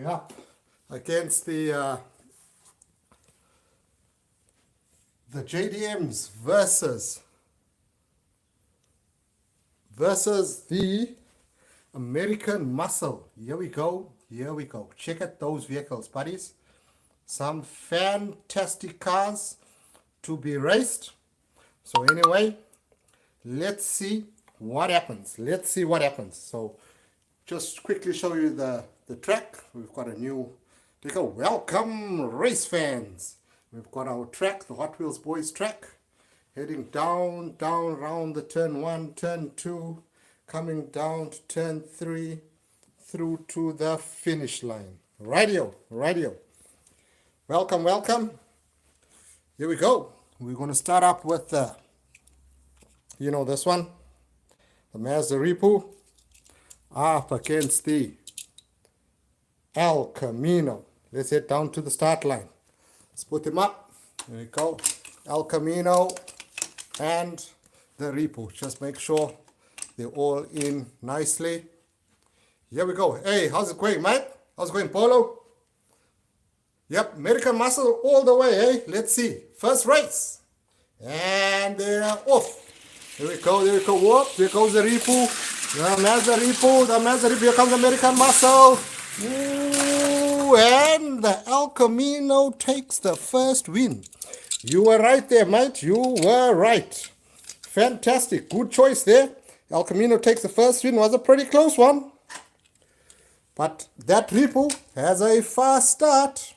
Yeah, against the JDMs versus the American Muscle. Here we go. Here we go. Check out those vehicles, buddies. Some fantastic cars to be raced. So anyway, let's see what happens. Let's see what happens. So just quickly show you the track. We've got a new sticker. Welcome, race fans. We've got our track, the Hot Wheels Boys track, heading down around the turn 1, turn 2, coming down to turn 3, through to the finish line. Radio. Welcome, welcome. Here we go. We're going to start up with the, this one, the Mazda Repo, up against the El Camino. Let's head down to the start line. Let's put them up. There we go. El Camino and the Repo. Just make sure they're all in nicely. Here we go. Hey, how's it going, mate? How's it going, Polo? Yep, American Muscle all the way, eh? Let's see. First race. And they're off. There we go, there we go. Whoop, there goes the Repo. The Mazda Repo. Here comes American Muscle. Ooh, and the El Camino takes the first win. You were right there, mate. You were right. Fantastic. Good choice there. El Camino takes the first win. Was a pretty close one. But that Repo has a fast start.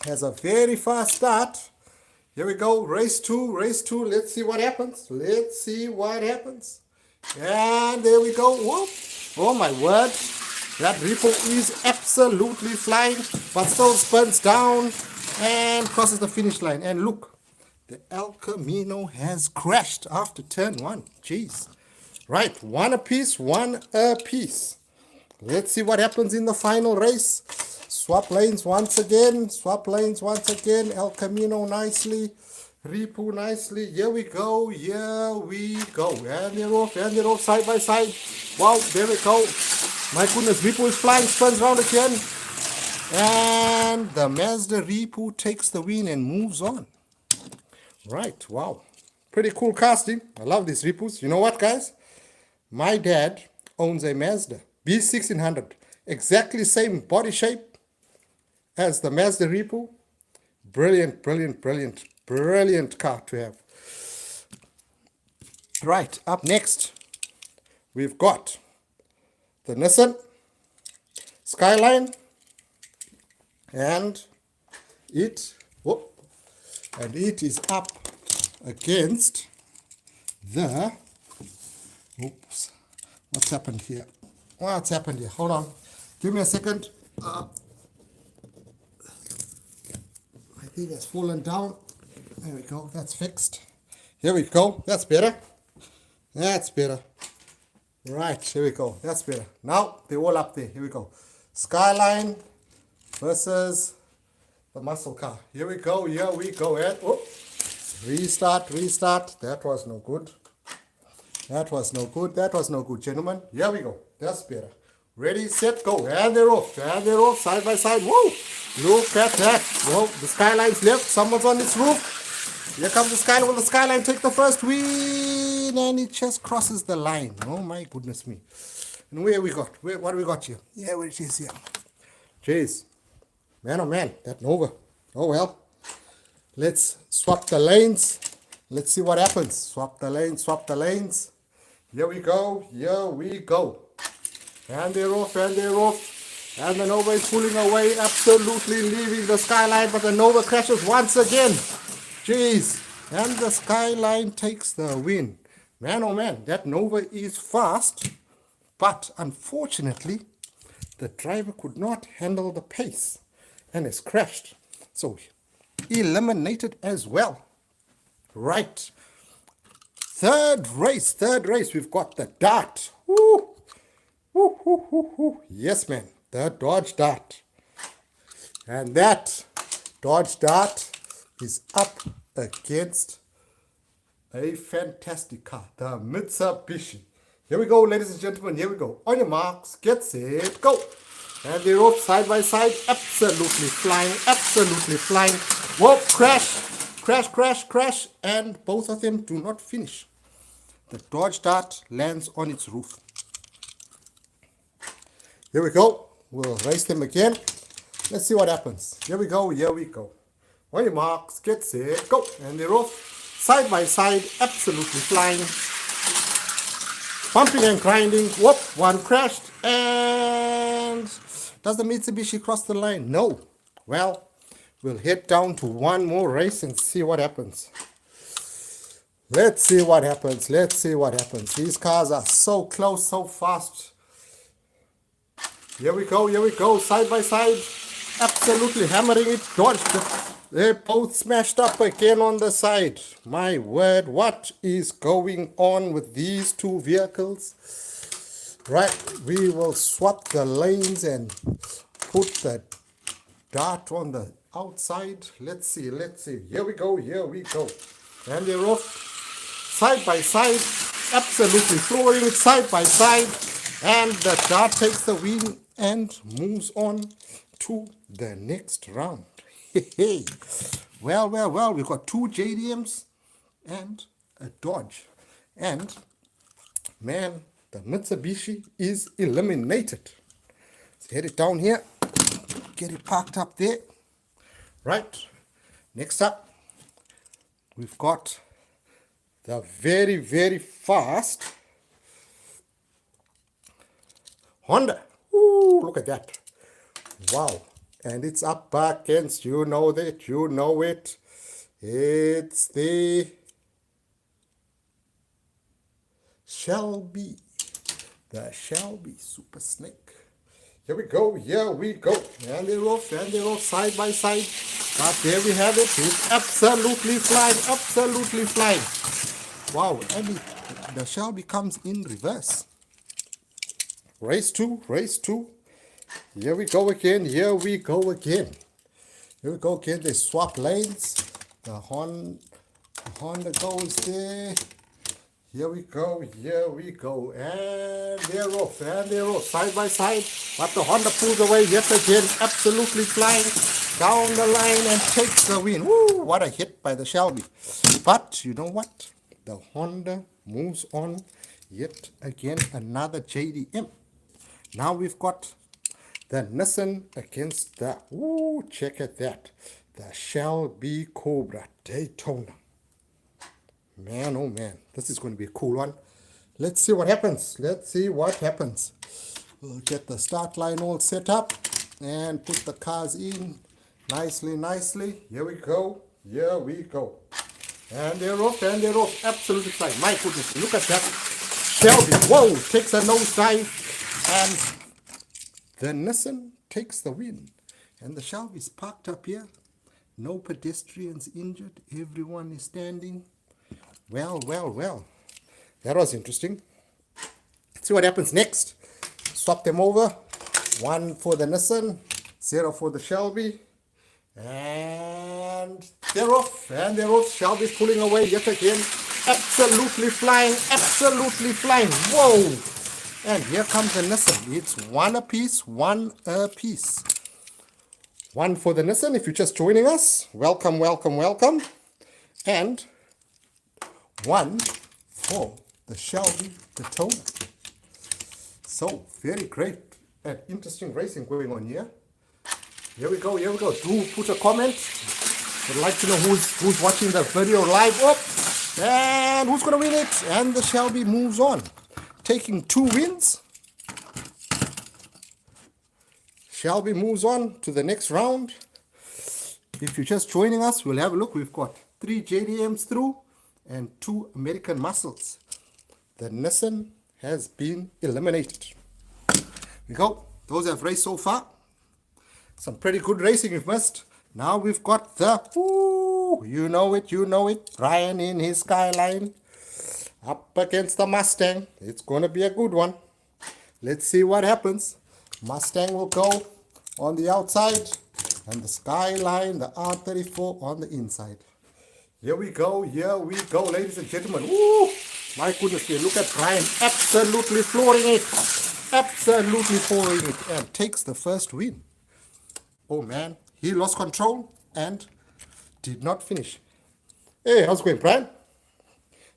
Has a very fast start. Here we go. Race 2. Let's see what happens. And there we go. Whoop. Oh my word. That Repo is absolutely flying, but still spins down and crosses the finish line. And look, the El Camino has crashed after turn 1. Jeez. Right, one apiece. Let's see what happens in the final race. Swap lanes once again. El Camino nicely. Repo nicely. Here we go. And they're off side by side. Wow, there we go. My goodness, Repo is flying, spins round again. And the Mazda Repo takes the win and moves on. Right, wow. Pretty cool casting. I love these Repos. You know what, guys? My dad owns a Mazda B1600. Exactly same body shape as the Mazda Repo. Brilliant car to have. Right, up next, we've got the Nissan Skyline, and it is up against the, what's happened here? Hold on, give me a second. I think it's fallen down. There we go, that's fixed. Here we go, that's better. Right, here we go. That's better. Now they're all up there. Here we go. Skyline versus the muscle car. Here we go. And restart. That was no good, gentlemen. Here we go. That's better. Ready, set, go. And they're off. Side by side. Whoa! Look at that. Whoa! The Skyline's left. Someone's on its roof. Here comes the Skyline. Will the Skyline take the first win? And it just crosses the line. Oh my goodness me. And what do we got here? Yeah, where it is here. Jeez. Man, oh man. That Nova. Oh well. Let's swap the lanes. Let's see what happens. Swap the lanes. Here we go. And they're off. And the Nova is pulling away. Absolutely leaving the Skyline. But the Nova crashes once again. Jeez, and the Skyline takes the win. Man, oh man, that Nova is fast, but unfortunately, the driver could not handle the pace and has crashed. So, eliminated as well. Right. Third race, we've got the Dart. Woo. Yes, man, the Dodge Dart. And that Dodge Dart is up against a fantastic car, the Mitsubishi. Here we go, ladies and gentlemen. Here we go. On your marks, get set, go. And they're off side by side, absolutely flying, absolutely flying. Whoa, crash, crash, crash, crash, and both of them do not finish. The dodge dart lands on its roof. Here we go. We'll race them again. Let's see what happens. Here we go, here we go. On your marks, get set, go. And they're off side by side, absolutely flying. Bumping and grinding. Whoop, one crashed. And does the Mitsubishi cross the line? No. Well, we'll head down to one more race and see what happens. Let's see what happens. Let's see what happens. These cars are so close, so fast. Here we go, here we go. Side by side. Absolutely hammering it. Dodged it. They're both smashed up again on the side. My word, what is going on with these two vehicles? Right, we will swap the lanes and put the dart on the outside. Let's see, let's see. Here we go, here we go. And they're off side by side, absolutely flooring it side by side. And the dart takes the win and moves on to the next round. Well, well, well, we've got two JDMs and a Dodge. And, man, the Mitsubishi is eliminated. Let's head it down here. Get it parked up there. Right. Next up, we've got the very, very fast Honda. Ooh, look at that. Wow. And it's up against, you know that, you know it. It's the Shelby. The Shelby Super Snake. Here we go, here we go. And they're off, side by side. But there we have it. It's absolutely flying, absolutely flying. Wow, and the Shelby comes in reverse. Race two, race two. Here we go again, here we go again. Here we go again, they swap lanes. The Honda goes there. Here we go, here we go. And they're off, side by side. But the Honda pulls away yet again, absolutely flying down the line and takes the win. Woo, what a hit by the Shelby. But you know what? The Honda moves on yet again, another JDM. Now we've got the Nissan against the, ooh, check at that, the Shelby Cobra Daytona. Man, oh man, this is going to be a cool one. Let's see what happens. Let's see what happens. We'll get the start line all set up and put the cars in nicely, nicely. Here we go, here we go. And they're off, absolutely fine. My goodness, look at that. Shelby, whoa, takes a nosedive. And the Nissan takes the win. And the Shelby's parked up here. No pedestrians injured. Everyone is standing. Well, well, well. That was interesting. Let's see what happens next. Swap them over. 1 for the Nissan. 0 for the Shelby. And they're off. And they're off. Shelby's pulling away yet again. Absolutely flying. Absolutely flying. Whoa. And here comes the Nissan. It's 1 apiece, 1 apiece. 1 for the Nissan. If you're just joining us, welcome, welcome, welcome. And 1 for the Shelby Daytona. So, very great and interesting racing going on here. Here we go, here we go. Do put a comment. I'd like to know who's watching the video live. Oh, and who's going to win it? And the Shelby moves on, taking 2 wins. Shelby moves on to the next round. If you're just joining us, we'll have a look. We've got 3 JDMs through and 2 American muscles. The Nissan has been eliminated. Here we go. Those have raced so far. Some pretty good racing we've missed. Now we've got the, ooh, you know it, Brian in his Skyline. Up against the Mustang. It's going to be a good one. Let's see what happens. Mustang will go on the outside and the Skyline, the R34 on the inside. Here we go, ladies and gentlemen. Woo! My goodness, look at Brian absolutely flooring it. absolutely pouring it and takes the first win. Oh man, he lost control and did not finish. Hey, how's it going, Brian?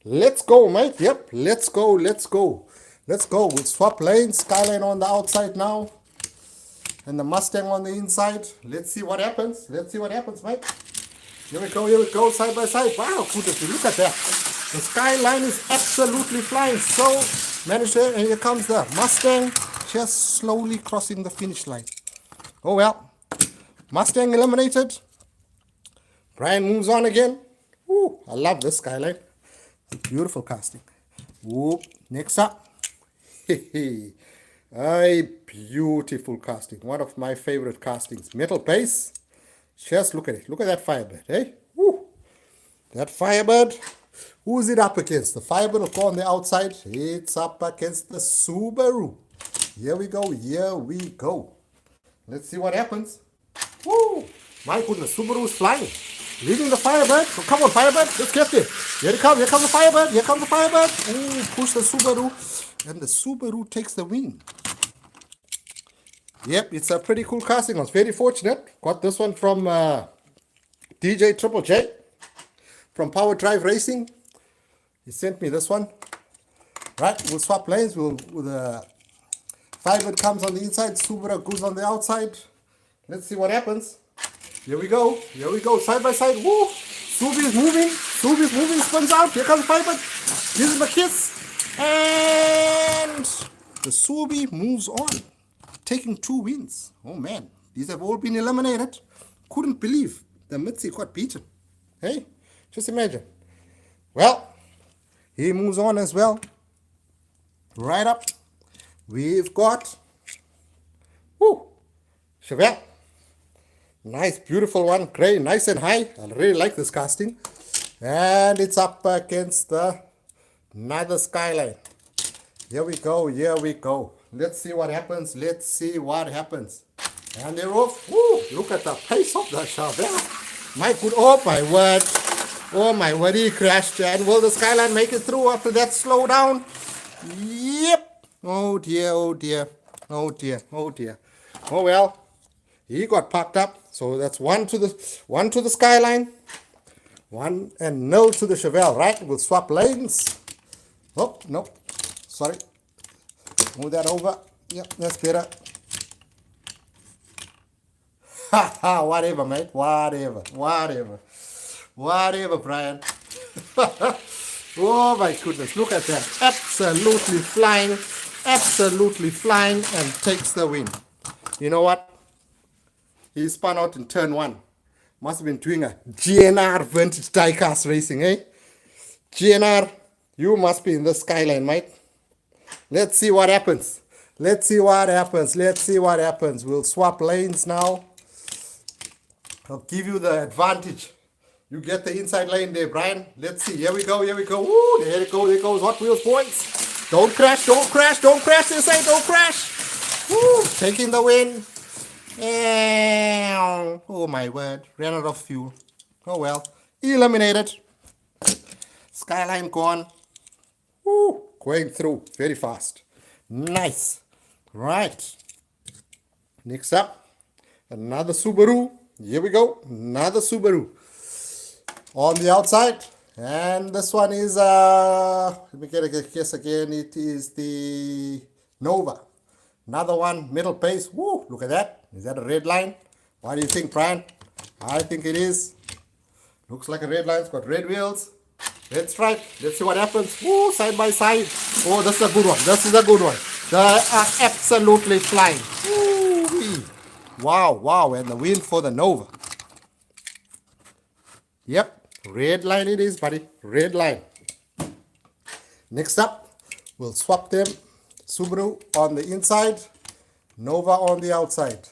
Let's go, mate. Yep, let's go, let's go. Let's go. We'll swap lanes. Skyline on the outside now. And the Mustang on the inside. Let's see what happens. Let's see what happens, mate. Here we go, side by side. Wow, goodness, look at that. The Skyline is absolutely flying. So, manager, and here comes the Mustang, just slowly crossing the finish line. Oh well, Mustang eliminated. Brian moves on again. Ooh, I love this Skyline. Beautiful casting. Whoop. Next up. A beautiful casting. One of my favorite castings. Metal base. Just look at it. Look at that Firebird, eh? Woo. That Firebird. Who's it up against? The Firebird will go on the outside. It's up against the Subaru. Here we go. Here we go. Let's see what happens. Woo. My goodness. Subaru's flying. Leading the Firebird. So come on, Firebird. Let's get it. Here it comes. Here comes the Firebird. Here comes the Firebird. Ooh, push the Subaru. And the Subaru takes the win. Yep, it's a pretty cool casting. I was very fortunate. Got this one from DJ Triple J from Power Drive Racing. He sent me this one. Right, we'll swap lanes. The Firebird comes on the inside. Subaru goes on the outside. Let's see what happens. Here we go. Here we go. Side by side. Woo! Subi's moving. Subi's moving. Spins out. Here comes Firebird. Gives him a kiss. And the Subi moves on, taking 2 wins. Oh man, these have all been eliminated. Couldn't believe the Mitzi got beaten. Hey, just imagine. Well, he moves on as well. Right up, we've got Chevelle. Nice, beautiful one. Gray, nice and high. I really like this casting. And it's up against another Skyline. Here we go. Here we go. Let's see what happens. Let's see what happens. And they're off. Woo! Look at the pace of the Chevelle. My good. Oh my word. Oh my word. He crashed. And will the Skyline make it through after that slowdown? Yep. Oh dear. Oh dear. Oh dear. Oh dear. Oh well. He got packed up. So that's one to the Skyline. 1-0 to the Chevelle. Right. We'll swap lanes. Oh no. Sorry. Move that over. Yep, that's better. Ha, whatever, mate. Whatever, Brian. Oh my goodness, look at that. Absolutely flying, and takes the win. You know what? He spun out in turn 1. Must have been doing a GNR vintage diecast racing, eh? GNR, you must be in the Skyline, mate. Let's see what happens. Let's see what happens. We'll swap lanes now. I'll give you the advantage. You get the inside lane there, Brian. Let's see. Here we go. Ooh, there it goes. There goes Hot Wheels points. Don't crash. They say don't crash. Woo, taking the win. And, oh my word. Ran out of fuel. Oh well. Eliminated. Skyline gone. Woo. Going through very fast. Nice. Right. Next up, another Subaru. Here we go. Another Subaru. On the outside. And this one is, let me get a guess again. It is the Nova. Another one, middle pace. Woo, look at that. Is that a red line? What do you think, Brian? I think it is. Looks like a red line. It's got red wheels. That's right. Let's see what happens. Woo, side by side. Oh, this is a good one. They are absolutely flying. Woo-wee. Wow. And the win for the Nova. Yep. Red line it is, buddy. Red line. Next up, we'll swap them. Subaru on the inside. Nova on the outside.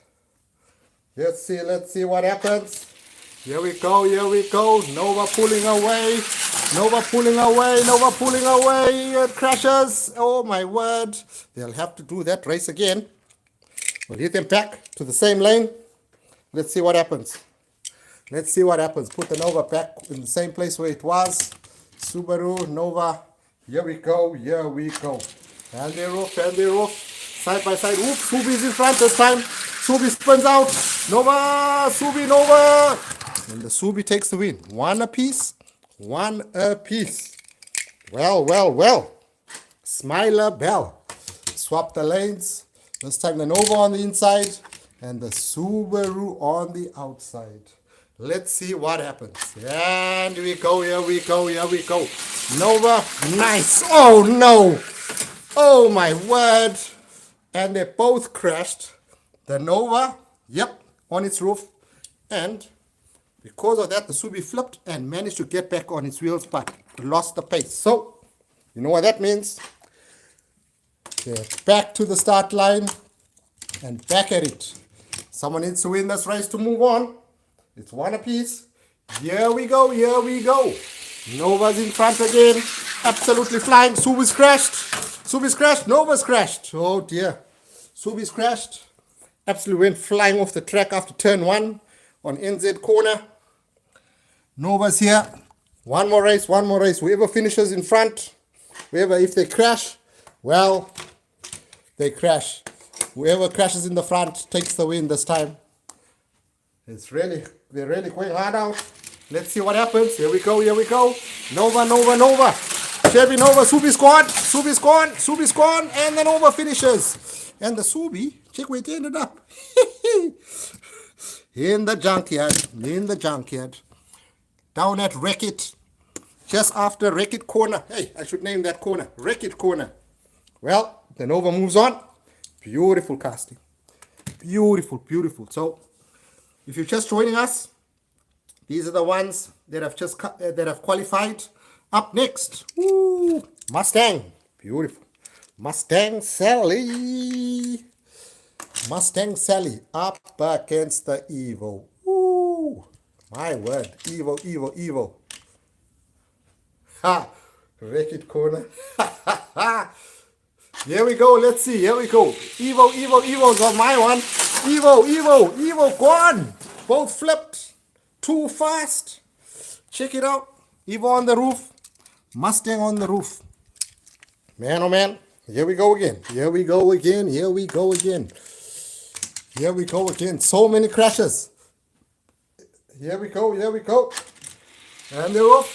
Let's see what happens. Here we go. Nova pulling away. It crashes. Oh my word. They'll have to do that race again. We'll hit them back to the same lane. Let's see what happens. Put the Nova back in the same place where it was. Subaru, Nova. Here we go. And they're off. Side by side. Oops, Subi's in front this time. Subi spins out. Nova, Subi, Nova. And the Subi takes the win. One apiece. One apiece. Well, well, well. Smiler Bell. Swap the lanes. This time the Nova on the inside and the Subaru on the outside. Let's see what happens. And we go, here we go, here we go. Nova, nice. Oh no. Oh my word. And they both crashed. The Nova, yep, on its roof. And because of that, the Subi flipped and managed to get back on its wheels, but lost the pace. So, you know what that means? They're back to the start line and back at it. Someone needs to win this race to move on. It's one apiece. Here we go, here we go. Nova's in front again. Absolutely flying. Subi's crashed. Subi's crashed. Nova's crashed. Oh dear. Subi's crashed. Absolutely went flying off the track after turn 1 on NZ corner. Nova's here. One more race, one more race. Whoever finishes in front, whoever, if they crash, well, they crash. Whoever crashes in the front takes the win this time. They're really going hard out. Let's see what happens. Here we go, here we go. Nova, Nova, Nova. Chevy Nova, Subi's gone. Subi's gone. Subi's gone. And the Nova finishes. And the Subi, check where it ended up. In the junkyard. In the junkyard. Down at Wreck-It. Just after Wreck-It corner. Hey, I should name that corner. Wreck-It corner. Well, the Nova moves on. Beautiful casting. Beautiful, beautiful. So, if you're just joining us, these are the ones that have qualified. Up next, woo, Mustang. Beautiful. Mustang Sally. Mustang Sally up against the Evo. Woo. My word. Evo, Evo, Evo. Ha. Wreck-It corner. Here we go. Let's see. Here we go. Evo, Evo, Evo's on my one. Evo, Evo, Evo gone. Both flipped. Too fast. Check it out. Evo on the roof. Mustang on the roof. Man, oh man. Here we go again. Here we go again. Here we go again. Here we go again. So many crashes. Here we go. Here we go. And they're off.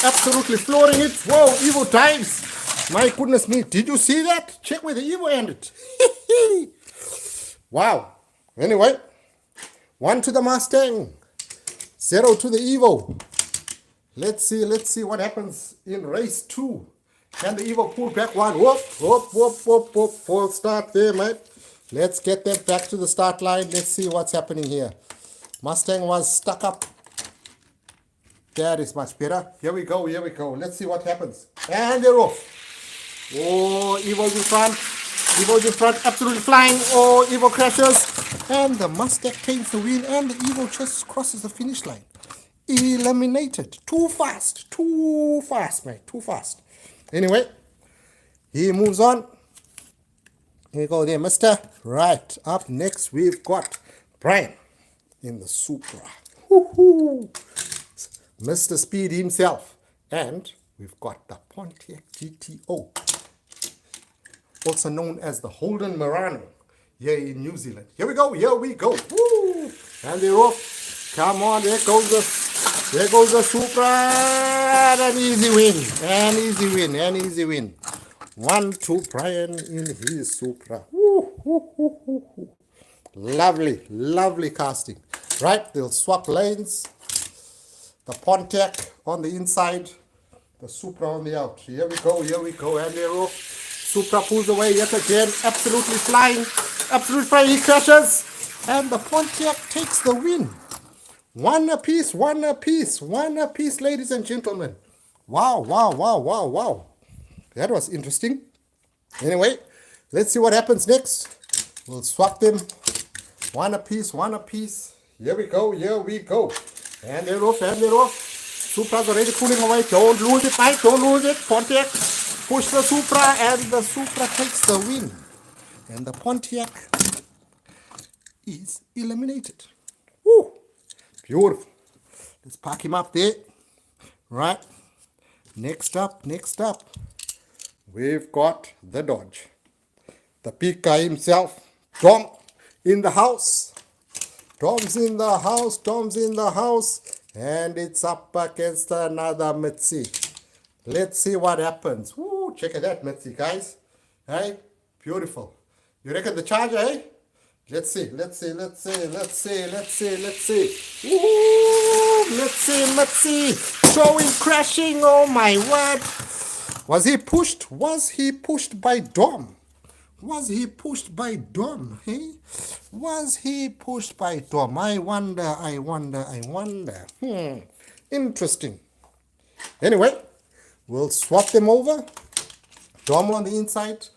Absolutely flooring it. Whoa, Evo dives. My goodness me. Did you see that? Check where the Evo ended. Wow. Anyway. 1 to the Mustang. 0 to the Evo. Let's see what happens in race 2. Can the Evo pull back one? Whoop, whoop, whoop, whoop, whoop. Full start there, mate. Let's get them back to the start line. Let's see what's happening here. Mustang was stuck up. That is much better. Here we go, here we go. Let's see what happens. And they're off. Oh, Evo's in front. Evo's in front, absolutely flying. Oh, Evo crashes. And the Mustang takes the win. And the Evo just crosses the finish line. Eliminated. Too fast, mate. Too fast. Anyway, he moves on. Here you go there, mister. Right, up next we've got Brian in the Supra. Woohoo! Mr. Speed himself. And we've got the Pontiac GTO, also known as the Holden Murano, here in New Zealand. Here we go, here we go. Woo! And they're off. Come on, there goes the Supra. An easy win, an easy win, an easy win. 1 to Brian in his Supra. Woo, woo, woo, woo, woo. Lovely, lovely casting. Right, they'll swap lanes. The Pontiac on the inside, the Supra on the out. Here we go, and they're off. Supra pulls away yet again, absolutely flying. Absolutely flying, he crashes. And the Pontiac takes the win. One apiece, one apiece, one apiece, ladies and gentlemen. Wow, wow, wow, wow, wow. That was interesting. Anyway, let's see what happens next. We'll swap them. One apiece, one apiece. Here we go, here we go. And they're off, and they're off. Supra's already pulling away. Don't lose it, mate. Don't lose it. Pontiac push the Supra, and the Supra takes the win. And the Pontiac is eliminated. Woo! Beautiful. Let's park him up there. Right. Next up, we've got the Dodge. the big guy himself, Dom, in the house. Dom's in the house, Dom's in the house, and it's up against another Mitzi. Let's see what happens. Woo, check at that Mitzi, guys. Hey, beautiful. You reckon the charger, hey? Let's see, let's see, let's see, let's see, let's see, let's see. Woo, let's see, Mitzi. Showing crashing, oh my word. Was he pushed? Was he pushed by Dom? Was he pushed by Dom? Hey? Was he pushed by Dom? I wonder, I wonder, I wonder. Interesting. Anyway, we'll swap them over. Dom on the inside.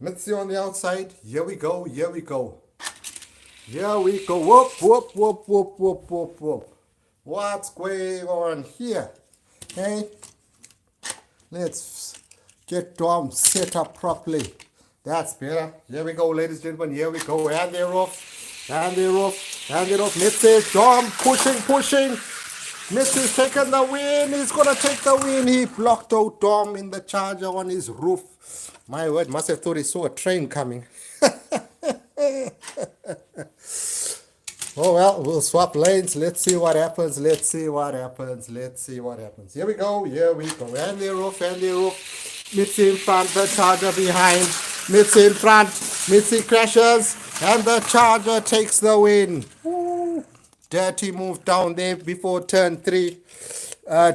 Mitzi on the outside. Here we go, here we go. Here we go. Whoop, whoop, whoop, whoop, whoop, whoop, whoop. What's going on here? Hey? Let's get Dom set up properly. That's better. Here we go, ladies and gentlemen. Here we go. And they're off. And they're off. And they're off. Mitzi, Dom pushing, pushing. Mitzi's taking the win. He's going to take the win. He blocked out Dom in the charger on his roof. My word, must have thought he saw a train coming. Oh well, we'll swap lanes. Let's see what happens. Let's see what happens. Let's see what happens. Here we go. Here we go. And they're off. And they're off. Mitzi in front. The charger behind. Mitzi in front. Mitzi crashes. And the charger takes the win. Woo. Dirty move down there before turn 3.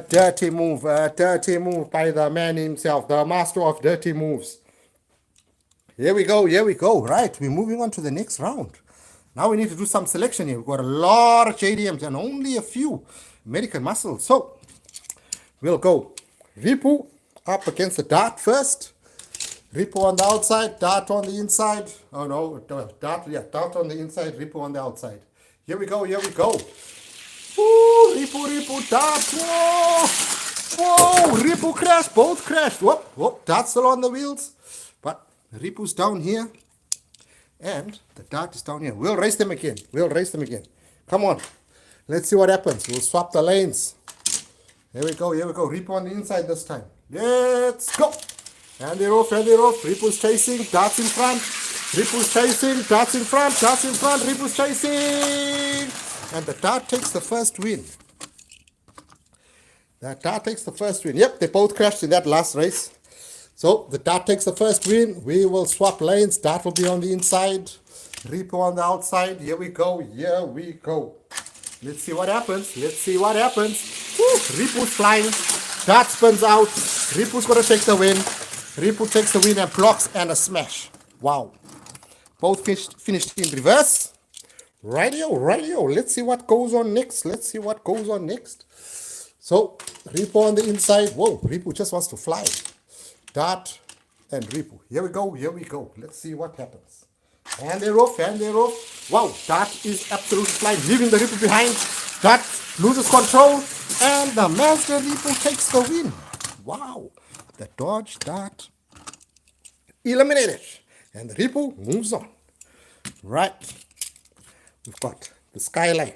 Dirty move by the man himself, the master of dirty moves. Here we go. Here we go. Right, we're moving on to the next round. Now we need to do some selection here. We've got a lot of JDMs and only a few American muscles. So we'll go Ripu up against the Dart first. Ripu on the outside, Dart on the inside. Oh no, Dart on the inside, Ripu on the outside. Here we go, here we go. Woo, Ripu, Dart. Whoa, whoa, Ripu crashed, both crashed. Whoop, whoop, Dart's still on the wheels. But Ripu's down here. And the Dart is down here. We'll race them again. We'll race them again. Come on. Let's see what happens. We'll swap the lanes. Here we go. Here we go. Ripu on the inside this time. Let's go. And they're off. And they're off. Ripu's chasing. Dart's in front. Ripu's chasing. Dart's in front. Dart's in front. Ripu's chasing. And the Dart takes the first win. The Dart takes the first win. Yep, they both crashed in that last race. So the Dart takes the first win. We will swap lanes. Dart will be on the inside. Ripu on the outside. Here we go. Here we go. Let's see what happens. Let's see what happens. Woo, Ripu's flying. Dart spins out. Ripu's going to take the win. Ripu takes the win and blocks and a smash. Wow. Both finished in reverse. Rightio. Let's see what goes on next. Let's see what goes on next. So Ripu on the inside. Whoa, Ripu just wants to fly. Dart and Ripu. Here we go. Here we go. Let's see what happens. And they're off. And they're off. Wow. Dart is absolutely flying. Leaving the Ripu behind. Dart loses control. And the Master Ripu takes the win. Wow. The dodge Dart eliminated. And the Ripu moves on. Right. We've got the skyline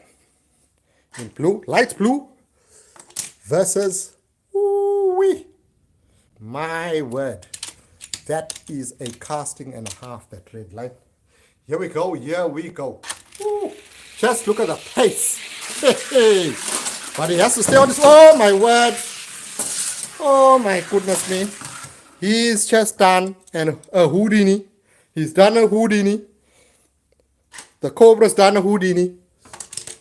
in blue. Light blue. Versus. Ooh-wee. My word, that is a casting and a half, that red line. Here we go, here we go. Ooh, just look at the pace. Hey. But he has to stay on this. Oh my word. Oh my goodness me. He's just done a Houdini. He's done a Houdini. The Cobra's done a Houdini.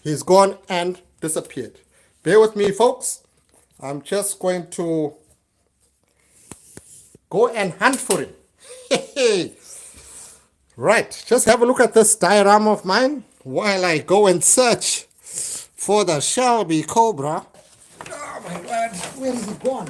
He's gone and disappeared. Bear with me, folks. I'm just going to go and hunt for him. Right, just have a look at this diorama of mine while I go and search for the Shelby Cobra. Oh my word, where is he gone?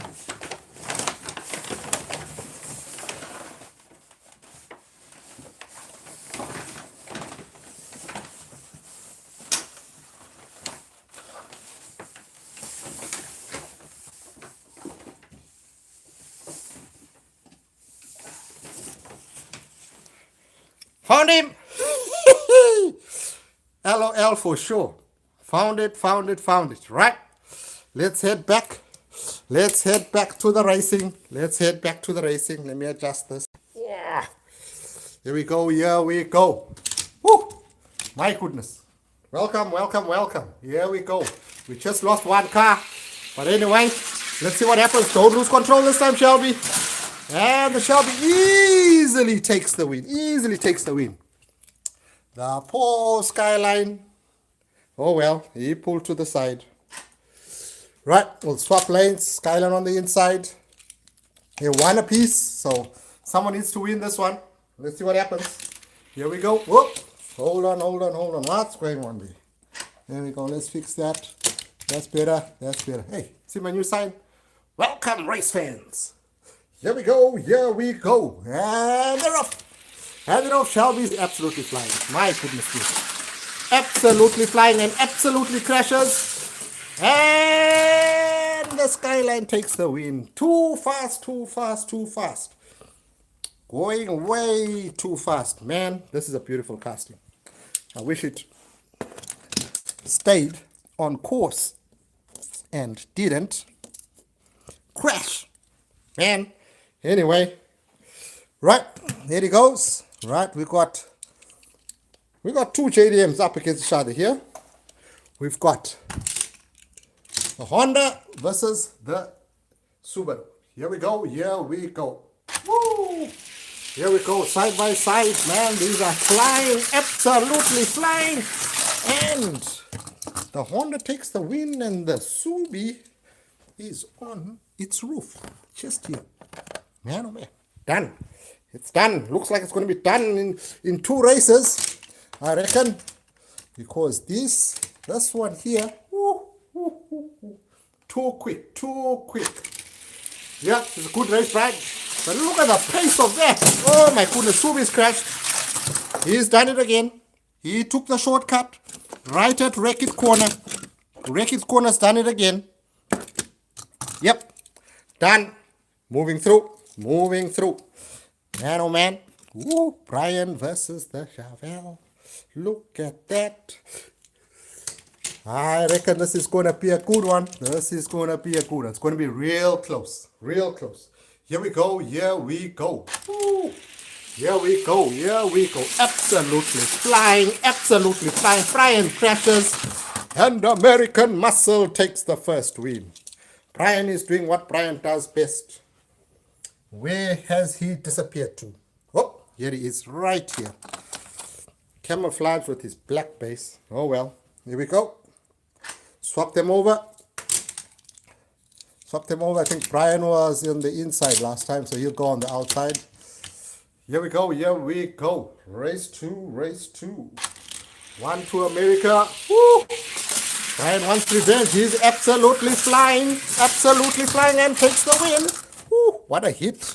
Found him! LOL for sure. Found it. Right. Let's head back. To the racing. Let me adjust this. Yeah. Here we go, here we go. Woo! My goodness. Welcome, welcome, welcome. Here we go. We just lost one car. But anyway, let's see what happens. Don't lose control this time, Shelby. And the Shelby easily takes the win. Easily takes the win. The poor Skyline. Oh well, he pulled to the side. Right, we'll swap lanes. Skyline on the inside. He won a piece, so someone needs to win this one. Let's see what happens. Here we go. Whoop. Hold on, hold on, hold on. What's going on there? There we go. Let's fix that. That's better. That's better. Hey, see my new sign? Welcome, race fans. Here we go. Here we go. And they're off. And they're off. Shelby's absolutely flying. My goodness me. Absolutely flying and absolutely crashes. And the Skyline takes the win. Too fast, too fast, too fast. Going way too fast. Man, this is a beautiful casting. I wish it stayed on course and didn't crash. Man, anyway. Right, here he goes. Right, we got two JDMs up against each other here. We've got the Honda versus the Subaru. Here we go, here we go. Woo! Here we go, side by side, man. These are flying, absolutely flying. And the Honda takes the win and the Subi is on its roof. Just here. Man, oh man. Done. It's done. Looks like it's going to be done in 2 races, I reckon. Because this one here, too quick, too quick. Yeah, it's a good race, right? But look at the pace of that. Oh my goodness, Subi's crashed. He's done it again. He took the shortcut right at Wreck-It Corner. Wreck-It Corner's done it again. Yep, done. Moving through, moving through. Man, oh man. Ooh, Brian versus the Chevelle. Look at that. I reckon this is going to be a good one. This is going to be a good one. It's going to be real close. Real close. Here we go. Here we go. Woo. Here we go. Here we go. Absolutely flying. Absolutely flying. Brian crashes. And American Muscle takes the first win. Brian is doing what Brian does best. Where has he disappeared to? Oh, here he is. Right here. Camouflage with his black base. Oh well. Here we go. Swap them over. Swap them over. I think Brian was on the inside last time, so he'll go on the outside. Here we go. Here we go. Race 2. Race 2. 1 to America. Woo! Brian wants revenge. He's absolutely flying. Absolutely flying and takes the win. Woo! What a hit.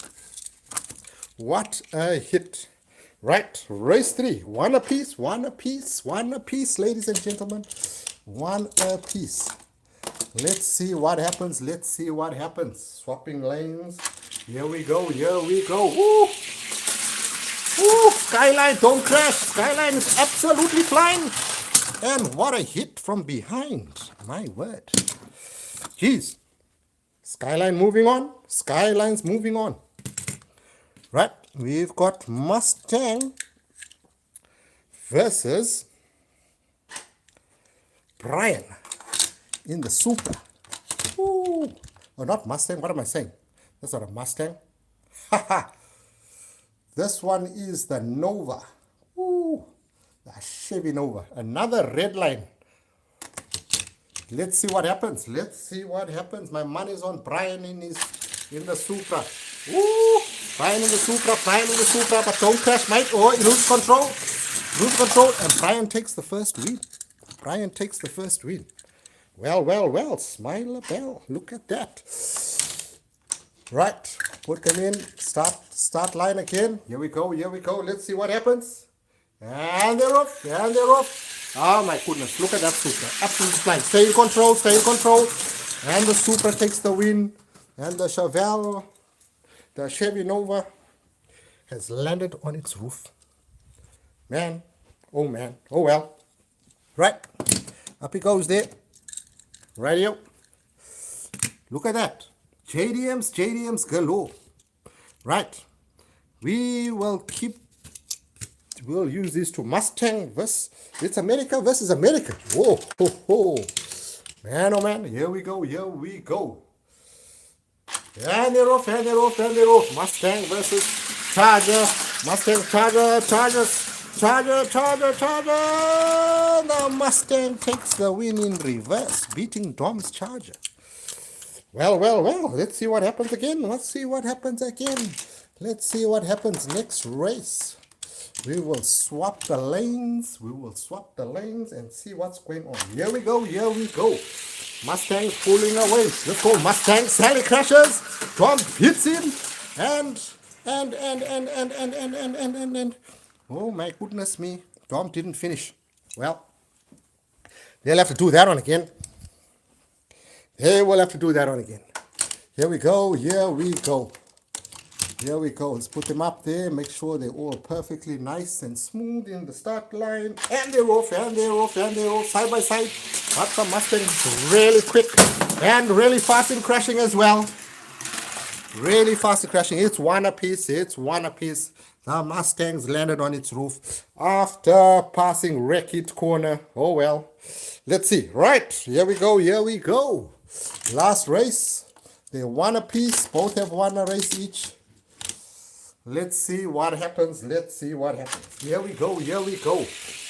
What a hit. Right. Race 3. One apiece. One apiece. One apiece, ladies and gentlemen. One apiece. Let's see what happens. Let's see what happens. Swapping lanes. Here we go. Here we go. Woo! Woo! Skyline, don't crash. Skyline is absolutely flying. And what a hit from behind. My word. Jeez. Skyline moving on. Skyline's moving on. Right. We've got Mustang versus Brian in the Supra. Ooh. Oh, not Mustang. What am I saying? That's not a Mustang. Haha. This one is the Nova. Ooh. The Chevy Nova. Another red line. Let's see what happens. Let's see what happens. My money's on Brian in the Supra. Ooh. Brian in the Supra. Brian in the Supra. But don't crash, mate. Oh, he loses control. Lose control. And Brian takes the first win. Brian takes the first win. Well, well, well. Smile a bell. Look at that. Right. Put them in. Start line again. Here we go. Here we go. Let's see what happens. And they're off. And they're off. Oh my goodness. Look at that Supra. Absolutely flying. Stay in control. Stay in control. And the Supra takes the win. And the Chevelle, the Chevy Nova, has landed on its roof. Man. Oh man. Oh well. Right. Up he goes there. Radio. Look at that. JDMs galore. Right. We will keep we'll use these two. Mustang versus, it's America versus America. Whoa, ho, ho. Man, oh man, here we go, here we go. And they're off, and they're off, and they're off. Mustang versus Charger. Mustang, Charger, Charger. The Mustang takes the win in reverse, beating Dom's Charger. Well, let's see what happens again. Let's see what happens again. Let's see what happens next race. We will swap the lanes. We will swap the lanes and see what's going on. Here we go, here we go. Mustang's pulling away. Let's go, Mustang. Sally crashes. Dom hits him. And. Oh my goodness me. Dom didn't finish. Well, they'll have to do that one again. They will have to do that one again. Here we go, here we go. Here we go. Let's put them up there. Make sure they're all perfectly nice and smooth in the start line. And they're off, and they're off, and they're off side by side. But the Mustang is really quick and really fast in crashing as well. Really fast in crashing. It's one apiece. It's one apiece. The Mustang's landed on its roof after passing Wreck-It corner. Oh well. Let's see. Right. Here we go. Here we go. Last race. They one apiece. Both have won a race each. Let's see what happens. Let's see what happens. Here we go. Here we go.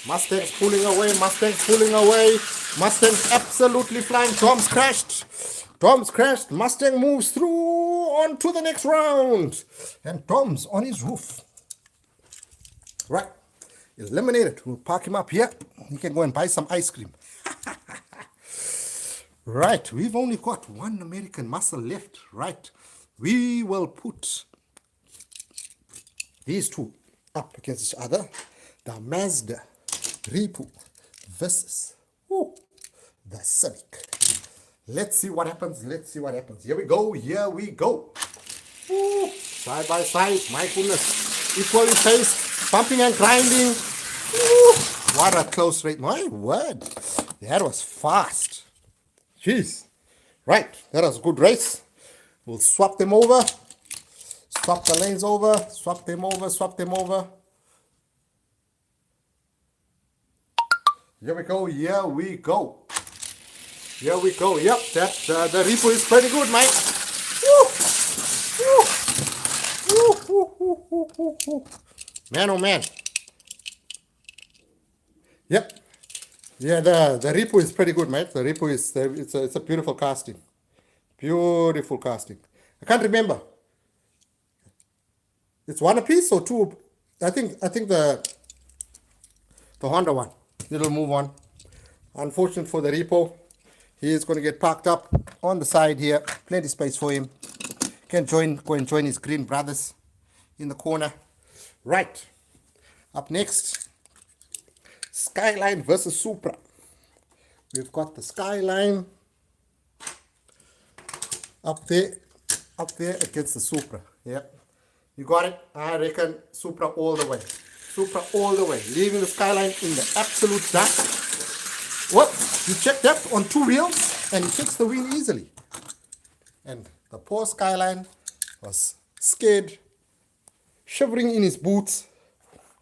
Mustang's pulling away. Mustang's pulling away. Mustang's absolutely flying. Tom's crashed. Tom's crashed. Mustang moves through on to the next round. And Tom's on his roof. Right. Eliminated. We'll park him up here. He can go and buy some ice cream. Right. We've only got one American muscle left. Right. We will put these two up against each other. The Mazda Repo versus the Civic. Let's see what happens. Let's see what happens. Here we go. Here we go. Ooh, side by side. My goodness. Equally paced. Pumping and grinding. Ooh, what a close race. My word. That was fast. Jeez. Right. That was a good race. We'll swap them over. Swap the lanes over. Swap them over. Swap them over. Here we go. Here we go. Here we go. Yep, the Repo is pretty good, mate. Woo. Man, oh man. Yep. Yeah, the Repo is pretty good, mate. The Repo is it's a beautiful casting. Beautiful casting. I can't remember. It's one apiece or two. I think the Honda one. It'll move on. Unfortunate for the Repo. He is going to get parked up on the side here. Plenty of space for him. Can go and join his green brothers in the corner. Right. Up next, Skyline versus Supra. We've got the Skyline up there against the Supra. Yep. You got it? I reckon Supra all the way. Supra all the way. Leaving the Skyline in the absolute dust. What? You check that on two wheels and he takes the win easily. And the poor Skyline was scared, shivering in his boots,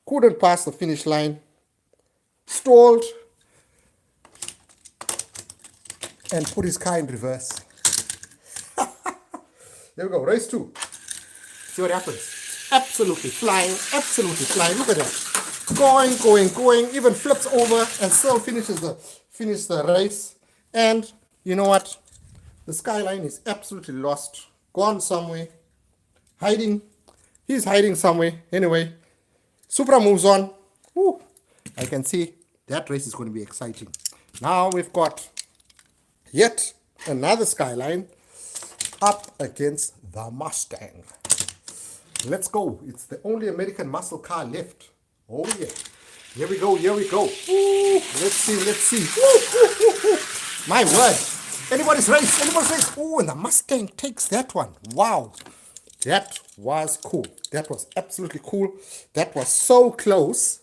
couldn't pass the finish line, stalled, and put his car in reverse. There we go, race 2. See what happens. Absolutely flying. Look at that. Going, even flips over and still finishes the race. And you know what? The Skyline is absolutely lost. Gone somewhere. Hiding. He's hiding somewhere. Anyway, Supra moves on. Woo. I can see that race is going to be exciting. Now we've got yet another Skyline up against the Mustang. Let's go. It's the only American muscle car left. Oh yeah. Here we go. Ooh, let's see. Ooh. My word. Anybody's race. Oh, and the Mustang takes that one. Wow. That was cool. That was absolutely cool. That was so close.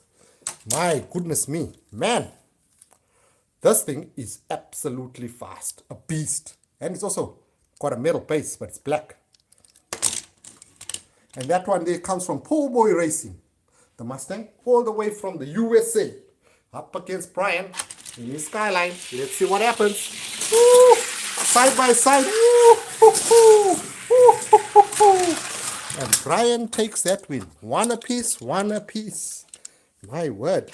My goodness me. Man. This thing is absolutely fast. A beast. And it's also got a metal base, but it's black. And that one there comes from Poor Boy Racing. the Mustang, all the way from the USA, up against Brian in his Skyline. Let's see what happens. Woo! Side by side. Woo! And Brian takes that win. One apiece, one apiece. My word.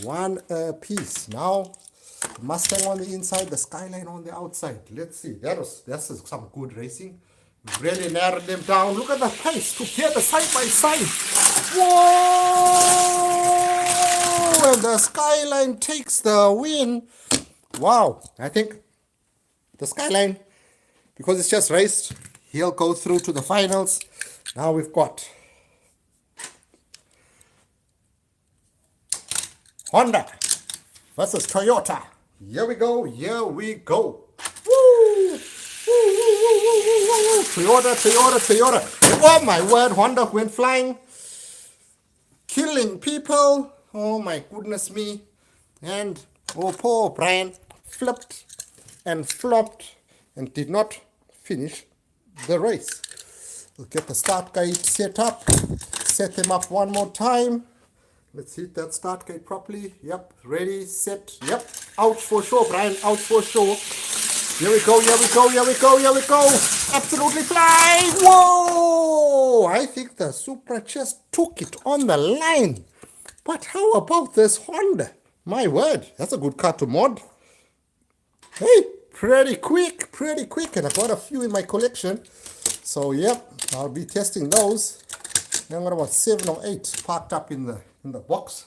One apiece. Now, Mustang on the inside, the Skyline on the outside. Let's see. That's some good racing. Really narrowed them down. Look at the pace together, side by side. Whoa! And the Skyline takes the win. Wow. I think the Skyline, because it's just raced, he'll go through to the finals. Now we've got Honda versus Toyota. Here we go. Here we go. Woo! Toyota. Oh my word, Honda went flying, killing people. Oh my goodness me. And oh, poor Brian flipped and flopped and did not finish the race. We'll get the start gate set up, set them up one more time. Let's hit that start gate properly. Yep, ready, set, yep. Out for sure, Brian, out for sure. Here we go. Absolutely flying. Whoa! I think the Supra just took it on the line. But how about this Honda? My word, that's a good car to mod. Hey, pretty quick. And I got a few in my collection. So, yep, I'll be testing those. I've got about 7 or 8 parked up in the box.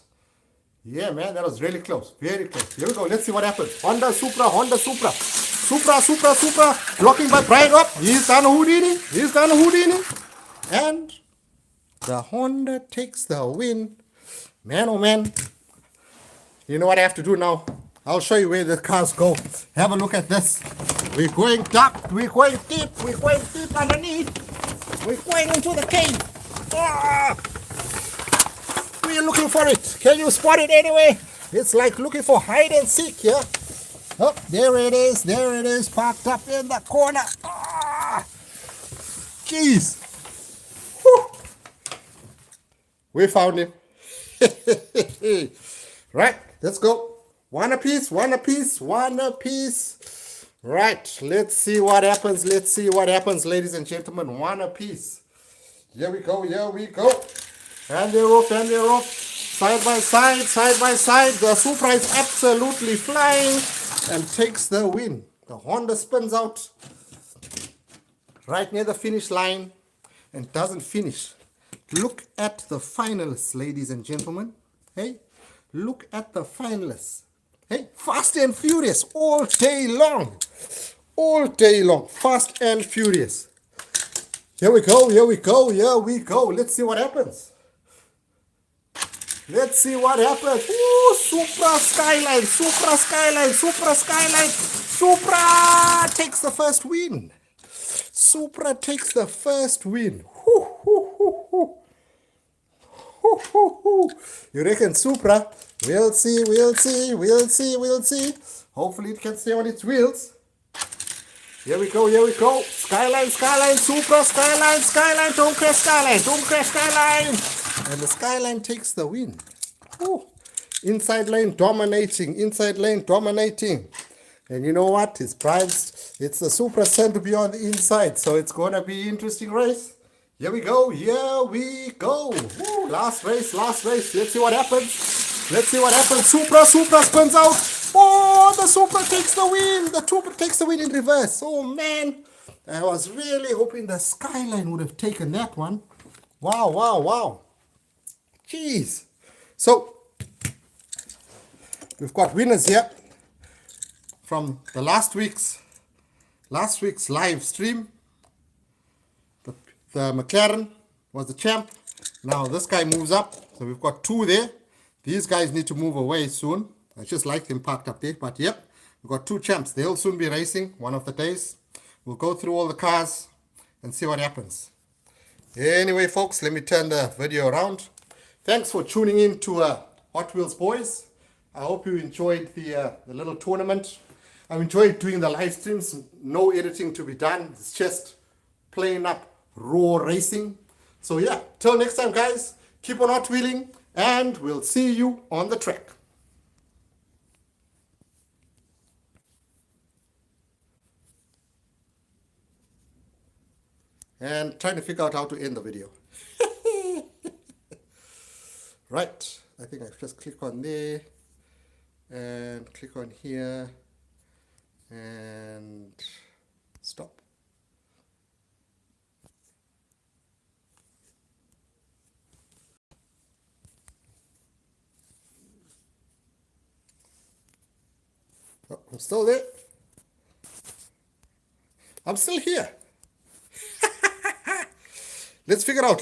Yeah, man, that was really close. Very close. Here we go. Let's see what happens. Honda Supra. Supra. Blocking by Brian up. He's done a Houdini. And the Honda takes the win. Man, oh man. You know what I have to do now? I'll show you where the cars go. Have a look at this. We're going dark. We're going deep underneath. We're going into the cave. We're looking for it. Can you spot it anyway? It's like looking for hide and seek here. Oh, there it is, parked up in the corner. Jeez. Whew. We found him. Right, let's go. One apiece. Right, let's see what happens, ladies and gentlemen. One apiece. Here we go. And they're off. Side by side. The Supra is absolutely flying and takes the win. The Honda spins out right near the finish line and doesn't finish. Look at the finalists, ladies and gentlemen. Hey, look at the finalists. Hey, fast and furious all day long. Fast and furious. Here we go. Let's see what happens. Ooh, Supra Skyline. Supra takes the first win. You reckon Supra? We'll see. Hopefully it can stay on its wheels. Here we go. Skyline. Supra Skyline. Don't crash Skyline. And the Skyline takes the win. Ooh. Inside lane dominating. And you know what? It's the Supra sent to be on the inside. So it's going to be an interesting race. Here we go. Ooh, last race. Let's see what happens. Supra spins out. Oh, the Supra takes the win. The Supra takes the win in reverse. Oh, man. I was really hoping the Skyline would have taken that one. Wow. Jeez. So, we've got winners here from the last week's live stream. The McLaren was the champ. Now this guy moves up. So we've got 2 there. These guys need to move away soon. I just like them parked up there. But yep, we've got 2 champs. They'll soon be racing one of the days. We'll go through all the cars and see what happens. Anyway, folks, let me turn the video around. Thanks for tuning in to Hot Wheels Boys. I hope you enjoyed the little tournament. I've enjoyed doing the live streams. No editing to be done. It's just plain up raw racing. So yeah, till next time, guys. Keep on hot wheeling, and we'll see you on the track. And trying to figure out how to end the video. Right, I think I just click on there and click on here and stop. Oh, I'm still there. I'm still here. Let's figure out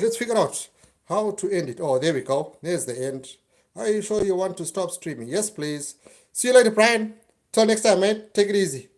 how to end it. Oh, there we go. There's the end. Are you sure you want to stop streaming? Yes, please. See you later, Brian. Till next time, man. Take it easy.